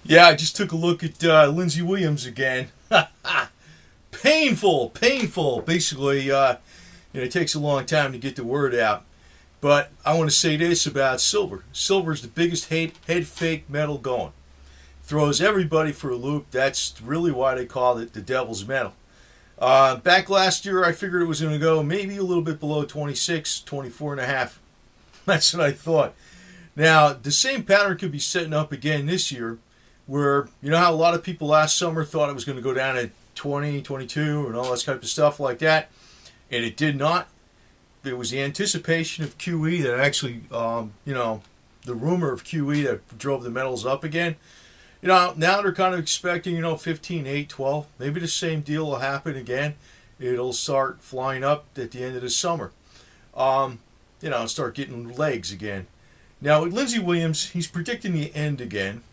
Yeah, I just took a look at Lindsey Williams again. Painful, painful. Basically, it takes a long time to get the word out. But I want to say this about silver. Silver is the biggest head fake metal going. Throws everybody for a loop. That's really why they call it the devil's metal. Back last year, I figured it was going to go maybe a little bit below 26, 24 and a half. That's what I thought. Now, the same pattern could be setting up again this year, where, you know how a lot of people last summer thought it was going to go down at 20, 22, and all that type of stuff like that, and it did not. It was the anticipation of QE that actually, the rumor of QE that drove the metals up again. Now they're kind of expecting, 15, 8, 12. Maybe the same deal will happen again. It'll start flying up at the end of the summer. Start getting legs again. Now, with Lindsey Williams, he's predicting the end again.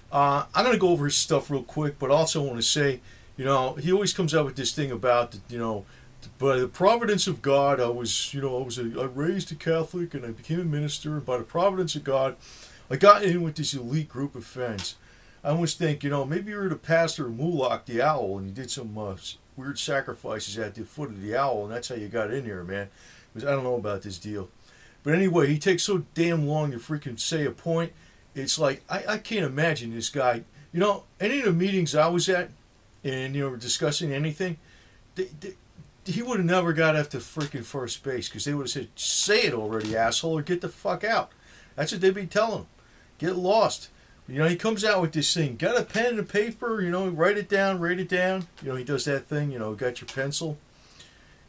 I'm going to go over his stuff real quick, but also want to say, he always comes out with this thing about, by the providence of God, I raised a Catholic and I became a minister. And by the providence of God, I got in with this elite group of friends. I almost think, maybe you were the pastor of Moloch the owl and you did some weird sacrifices at the foot of the owl, and that's how you got in here, man. Because I don't know about this deal. But anyway, he takes so damn long to freaking say a point. It's like, I can't imagine this guy. Any of the meetings I was at and, discussing anything, he would have never got up to freaking first base because they would have said, say it already, asshole, or get the fuck out. That's what they'd be telling him. Get lost. He comes out with this thing. Got a pen and a paper, write it down, write it down. He does that thing, got your pencil.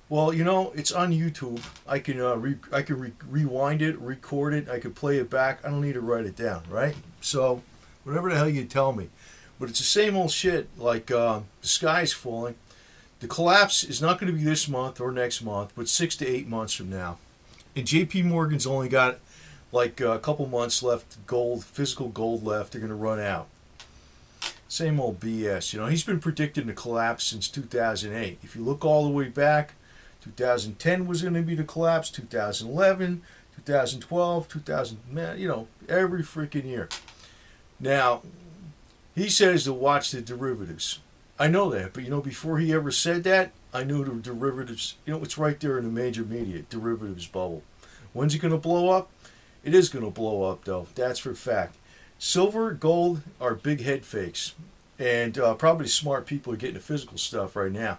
Well, it's on YouTube. I can rewind it, record it. I can play it back. I don't need to write it down, right? So, whatever the hell you tell me. But it's the same old shit, like the sky's falling. The collapse is not going to be this month or next month, but 6 to 8 months from now. And JP Morgan's only got like a couple months left, physical gold left. They're going to run out. Same old BS. He's been predicting the collapse since 2008. If you look all the way back, 2010 was going to be the collapse, 2011, 2012, 2000, every freaking year. Now, he says to watch the derivatives. I know that, but before he ever said that, I knew the derivatives, it's right there in the major media, derivatives bubble. When's it going to blow up? It is going to blow up, though. That's for a fact. Silver, gold are big head fakes. And probably smart people are getting the physical stuff right now.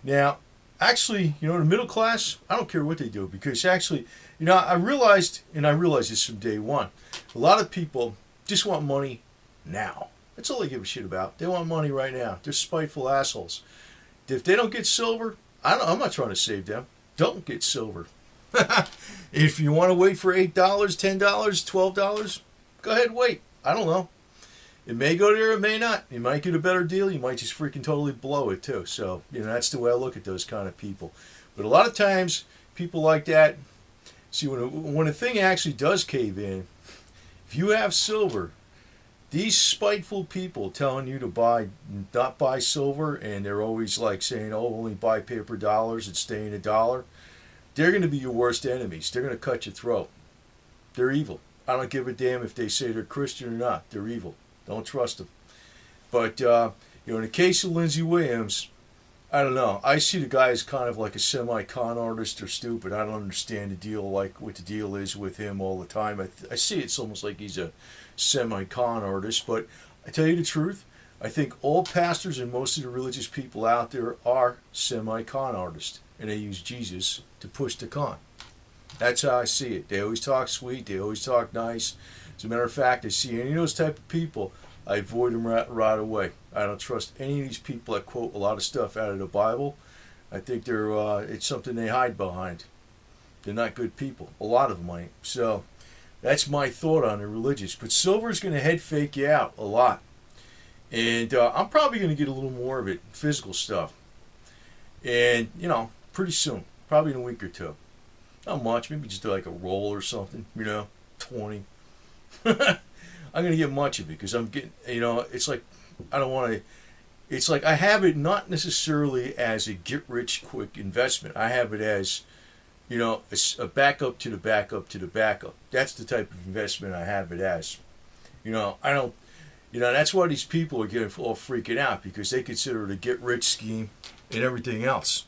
Now, actually, the middle class, I don't care what they do. Because actually, I realized this from day one, a lot of people just want money now. That's all they give a shit about. They want money right now. They're spiteful assholes. If they don't get silver, I'm not trying to save them. Don't get silver. If you want to wait for $8, $10, $12, go ahead and wait. I don't know. It may go there, it may not. You might get a better deal. You might just freaking totally blow it too. So, that's the way I look at those kind of people. But a lot of times, people like that, see, when a thing actually does cave in, if you have silver, these spiteful people telling you to not buy silver, and they're always like saying, only buy paper dollars and stay in a dollar, they're going to be your worst enemies. They're going to cut your throat. They're evil. I don't give a damn if they say they're Christian or not. They're evil. Don't trust them. But, in the case of Lindsey Williams, I don't know. I see the guy as kind of like a semi-con artist or stupid. I don't understand the deal, like what the deal is with him all the time. I see it's almost like he's a semi-con artist. But I tell you the truth, I think all pastors and most of the religious people out there are semi-con artists. And they use Jesus to push the con. That's how I see it. They always talk sweet. They always talk nice. As a matter of fact, I see any of those type of people, I avoid them right away. I don't trust any of these people that quote a lot of stuff out of the Bible. I think they're it's something they hide behind. They're not good people. A lot of them ain't. So that's my thought on the religious. But silver's going to head fake you out a lot. And I'm probably going to get a little more of it, physical stuff. And, pretty soon. Probably in a week or two. Not much. Maybe just do like a roll or something. 20. I'm going to get much of it because I'm getting, it's like, I don't want to, it's like I have it not necessarily as a get-rich-quick investment. I have it as, a backup to the backup to the backup. That's the type of investment I have it as. I don't, That's why these people are getting all freaking out because they consider it a get rich scheme and everything else.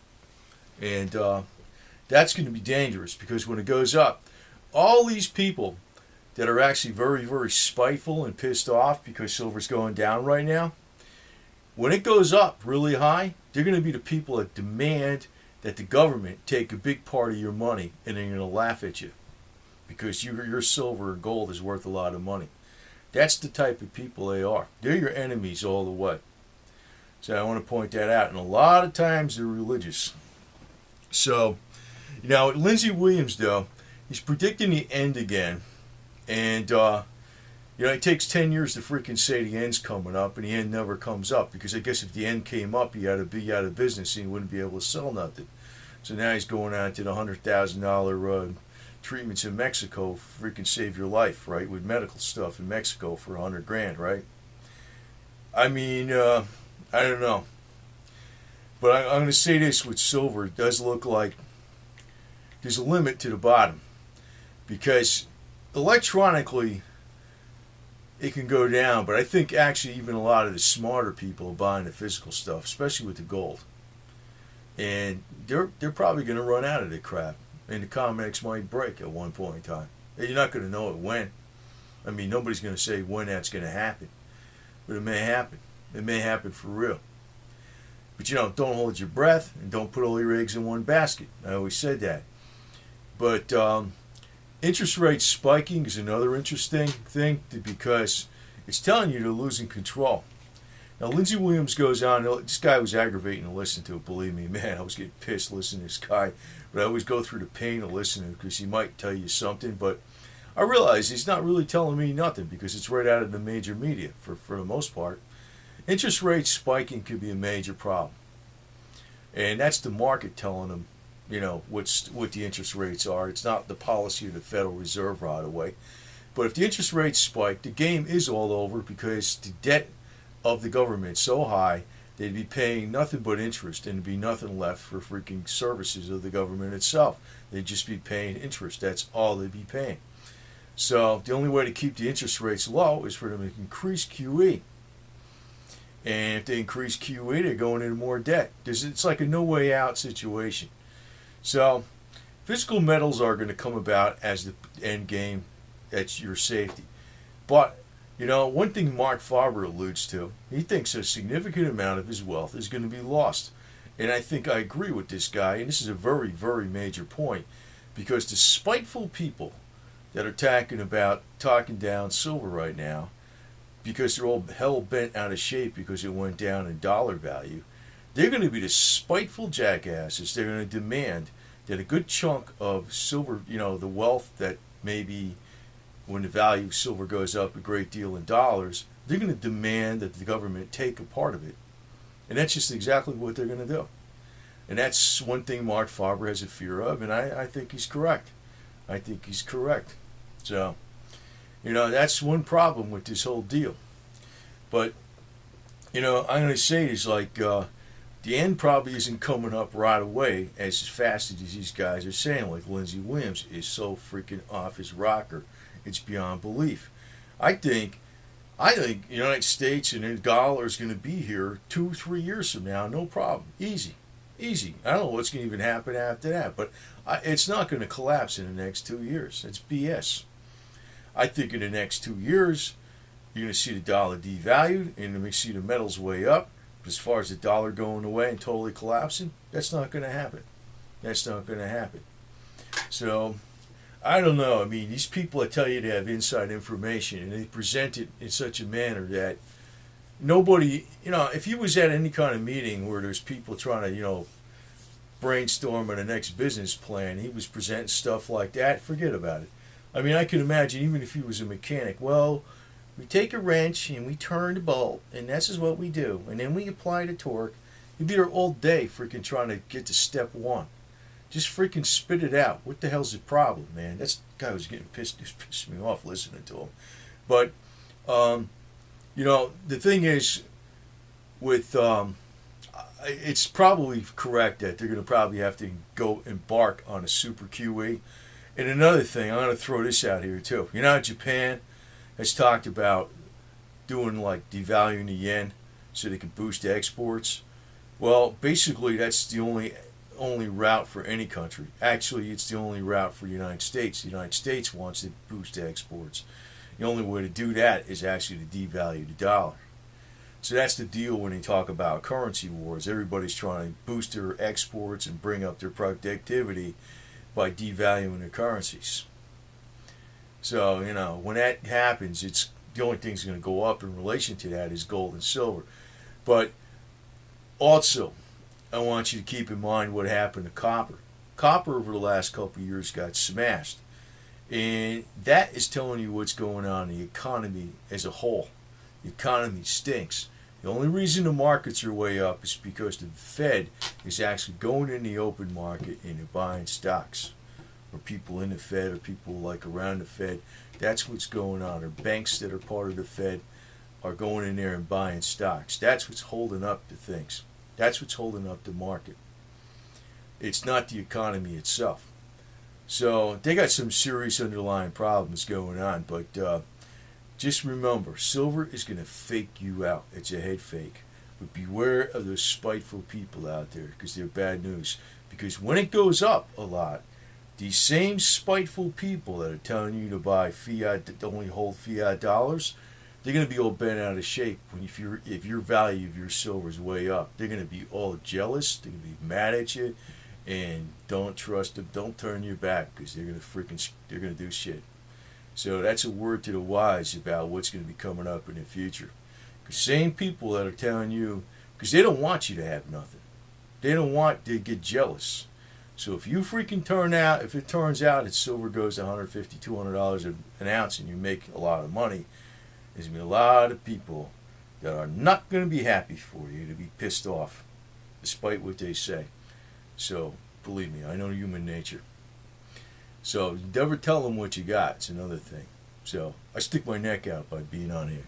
And that's going to be dangerous because when it goes up, all these people that are actually very, very spiteful and pissed off because silver's going down right now, when it goes up really high, they're going to be the people that demand that the government take a big part of your money and they're going to laugh at you because your silver or gold is worth a lot of money. That's the type of people they are. They're your enemies all the way. So I want to point that out. And a lot of times they're religious. So, Lindsey Williams, though, he's predicting the end again. And, it takes 10 years to freaking say the end's coming up, and the end never comes up. Because I guess if the end came up, he had to be out of business, and he wouldn't be able to sell nothing. So now he's going out to the $100,000 treatments in Mexico, freaking save your life, right? With medical stuff in Mexico for $100,000, right? I mean, I don't know. But I'm going to say this with silver. It does look like there's a limit to the bottom. Because electronically, it can go down. But I think actually even a lot of the smarter people are buying the physical stuff, especially with the gold. And they're probably going to run out of the crap. And the COMEX might break at one point in time. You're not going to know it when. I mean, nobody's going to say when that's going to happen. But it may happen. It may happen for real. But, don't hold your breath and don't put all your eggs in one basket. I always said that. But interest rates spiking is another interesting thing because it's telling you they're losing control. Now, Lindsey Williams goes on. This guy was aggravating to listen to. Believe me, man, I was getting pissed listening to this guy. But I always go through the pain of listening because he might tell you something. But I realize he's not really telling me nothing because it's right out of the major media for the most part. Interest rates spiking could be a major problem. And that's the market telling them, what the interest rates are. It's not the policy of the Federal Reserve right away. But if the interest rates spike, the game is all over because the debt of the government is so high, they'd be paying nothing but interest and there'd be nothing left for freaking services of the government itself. They'd just be paying interest. That's all they'd be paying. So the only way to keep the interest rates low is for them to increase QE. And if they increase QE, they're going into more debt. It's like a no way out situation. So physical metals are going to come about as the end game. That's your safety. But, one thing Mark Farber alludes to, he thinks a significant amount of his wealth is going to be lost. And I think I agree with this guy. And this is a very, very major point. Because the spiteful people that are talking down silver right now, because they're all hell-bent out of shape because it went down in dollar value, they're going to be the spiteful jackasses. They're going to demand that a good chunk of silver, the wealth that maybe when the value of silver goes up a great deal in dollars, they're going to demand that the government take a part of it. And that's just exactly what they're going to do. And that's one thing Mark Farber has a fear of, and I think he's correct. I think he's correct. So, that's one problem with this whole deal. But, I'm going to say it's like the end probably isn't coming up right away as fast as these guys are saying. Like Lindsey Williams is so freaking off his rocker. It's beyond belief. I think the United States and the dollar is going to be here 2-3 years from now. No problem. Easy. I don't know what's going to even happen after that. But it's not going to collapse in the next 2 years. It's BS. I think in the next 2 years, you're going to see the dollar devalued and you're going to see the metals way up. But as far as the dollar going away and totally collapsing, that's not going to happen. That's not going to happen. So, I don't know. I mean, these people that tell you they have inside information and they present it in such a manner that nobody, if you was at any kind of meeting where there's people trying to, brainstorm on the next business plan, he was presenting stuff like that, forget about it. I mean, I can imagine even if he was a mechanic, well, we take a wrench and we turn the bolt, and this is what we do, and then we apply the torque. You'd be there all day freaking trying to get to step one. Just freaking spit it out. What the hell's the problem, man? That guy was getting pissed. He was pissing me off listening to him. But, the thing is, with it's probably correct that they're going to probably have to go embark on a super QE. And another thing, I'm going to throw this out here too. Japan has talked about doing like devaluing the yen so they can boost exports. Well, basically that's the only route for any country. Actually, it's the only route for the United States. The United States wants to boost exports. The only way to do that is actually to devalue the dollar. So that's the deal when they talk about currency wars. Everybody's trying to boost their exports and bring up their productivity by devaluing their currencies. So, when that happens, it's the only thing that's going to go up in relation to that is gold and silver. But also, I want you to keep in mind what happened to copper. Copper over the last couple of years got smashed. And that is telling you what's going on in the economy as a whole. The economy stinks. The only reason the markets are way up is because the Fed is actually going in the open market and they're buying stocks. Or people in the Fed, or people like around the Fed. That's what's going on. Or banks that are part of the Fed are going in there and buying stocks. That's what's holding up the things. That's what's holding up the market. It's not the economy itself. So they got some serious underlying problems going on. But just remember, silver is going to fake you out. It's a head fake. But beware of those spiteful people out there because they're bad news. Because when it goes up a lot, these same spiteful people that are telling you to buy fiat, that only hold fiat dollars, they're going to be all bent out of shape when if your value of your silver is way up. They're going to be all jealous. They're going to be mad at you, and don't trust them. Don't turn your back because they're going to do shit. So that's a word to the wise about what's going to be coming up in the future. Because same people that are telling you, because they don't want you to have nothing. They don't want to get jealous. So if you freaking if it turns out that silver goes to $150, $200 an ounce and you make a lot of money, there's going to be a lot of people that are not going to be happy for you, to be pissed off, despite what they say. So believe me, I know human nature. So never tell them what you got. It's another thing. So I stick my neck out by being on here.